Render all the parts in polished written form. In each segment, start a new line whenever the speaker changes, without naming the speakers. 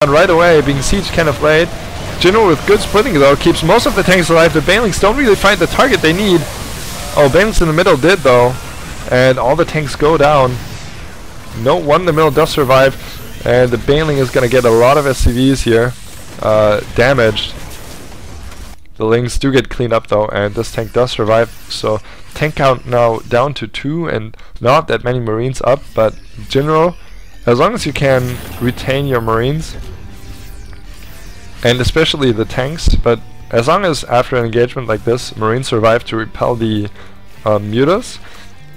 right away, being sieged kind of late. Jinro with good splitting though, keeps most of the tanks alive. The Banelings don't really find the target they need. Oh, Banelings in the middle did though. And all the tanks go down. No one in the middle does survive. And the Baneling is going to get a lot of SCVs here. Damaged. The Lings do get cleaned up though, and this tank does survive. So tank count now down to 2 and not that many Marines up. But Jinro, as long as you can retain your Marines, and especially the tanks, but as long as after an engagement like this, Marines survive to repel the mutas,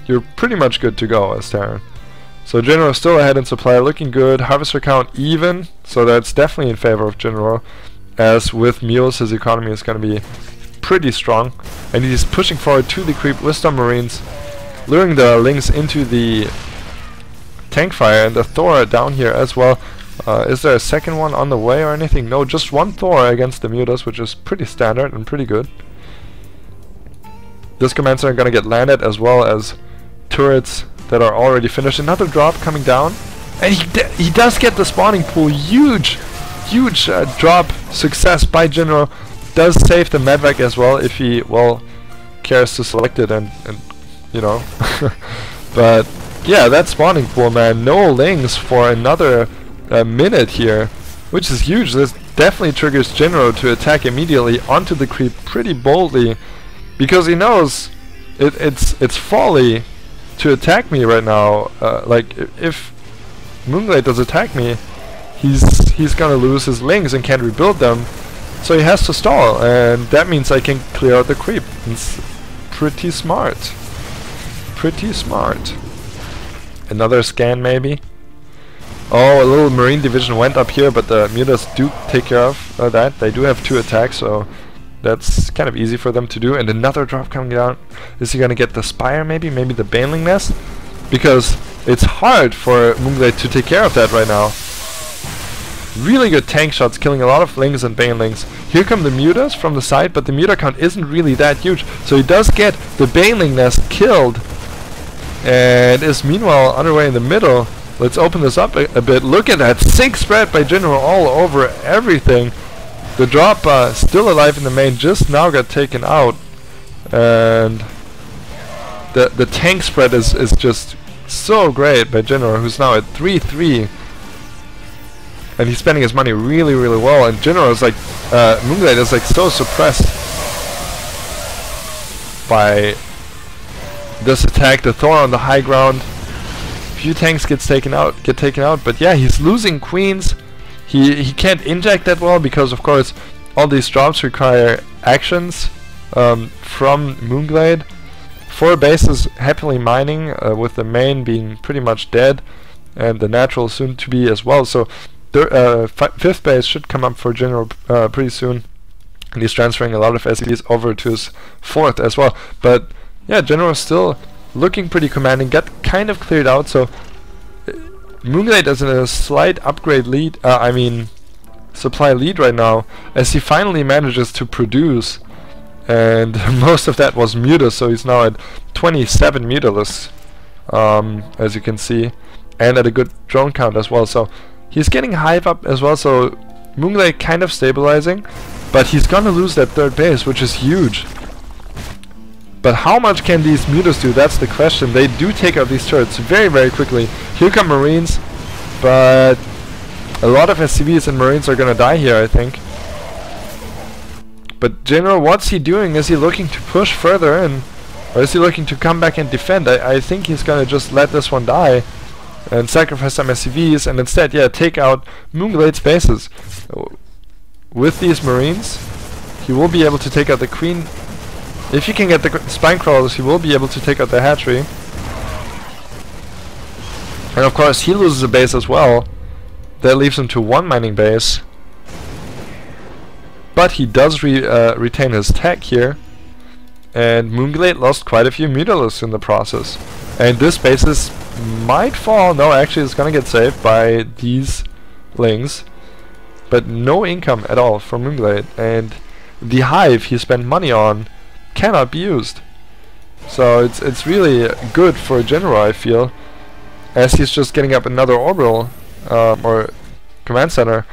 you're pretty much good to go as Terran. So Jinro still ahead in supply, looking good. Harvester count even, so that's definitely in favor of Jinro. As with mules, his economy is going to be pretty strong, and he's pushing forward to the creep with some Marines, luring the Lings into the tank fire, and the Thor down here as well. Is there a second one on the way or anything? No, just one Thor against the mutas, which is pretty standard and pretty good. This command center are going to get landed, as well as turrets that are already finished. Another drop coming down, and he does get the spawning pool. Huge drop success by Jinro. Does save the medvac as well if he cares to select it and you know. But yeah, that spawning pool, man. No Lings for another minute here, which is huge. This definitely triggers Jinro to attack immediately onto the creep pretty boldly, because he knows it's folly to attack me right now. Like if mOOnGLaDe does attack me, he's gonna lose his Lings and can't rebuild them, so he has to stall, and that means I can clear out the creep. It's pretty smart. Pretty smart. Another scan maybe. Oh, a little Marine division went up here, but the mutas do take care of that. They do have 2 attacks, so that's kind of easy for them to do. And another drop coming down. Is he gonna get the Spire maybe? Maybe the Baneling nest? Because it's hard for mOOnGLaDe to take care of that right now. Really good tank shots, killing a lot of Lings and Banelings. Here come the mutas from the side, but the muta count isn't really that huge. So he does get the Baneling nest killed, and is meanwhile underway in the middle. Let's open this up a bit. Look at that sync spread by Jinro all over everything. The drop still alive in the main, just now got taken out, and the tank spread is just so great by Jinro, who's now at 3-3, and he's spending his money really well. And Jinro is like, mOOnGLaDe is like so suppressed by this attack. The Thor on the high ground. Few tanks get taken out, but yeah, he's losing queens. He can't inject that well, because of course all these drops require actions from mOOnGLaDe. 4 bases happily mining, with the main being pretty much dead, and the natural soon to be as well. So 5th base should come up for Jinro pretty soon, and he's transferring a lot of SCVs over to his 4th as well. But yeah, Jinro is still looking pretty commanding. Got kind of cleared out, so mOOnGLaDe is in a slight upgrade lead, supply lead right now, as he finally manages to produce, and most of that was mutas, so he's now at 27 mutalisks, as you can see, and at a good drone count as well. So he's getting hive up as well, so mOOnGLaDe kind of stabilizing, but he's gonna lose that 3rd base, which is huge. But how much can these mutas do? That's the question. They do take out these turrets very quickly. Here come Marines, but a lot of SCVs and Marines are gonna die here, I think. But Jinro, what's he doing? Is he looking to push further in, or is he looking to come back and defend? I think he's gonna just let this one die and sacrifice some SCVs, and instead, yeah, take out mOOnGLaDe's bases. With these Marines, he will be able to take out the Queen. If he can get the spine crawlers, he will be able to take out the hatchery. And of course, he loses a base as well. That leaves him to 1 mining base. But he does retain his tech here. And mOOnGLaDe lost quite a few mutalisks in the process. And this basis might fall. No, actually it's gonna get saved by these Lings. But no income at all from mOOnGLaDe. And the hive he spent money on cannot be used. So it's really good for Jinro, I feel, as he's just getting up another orbital or command center,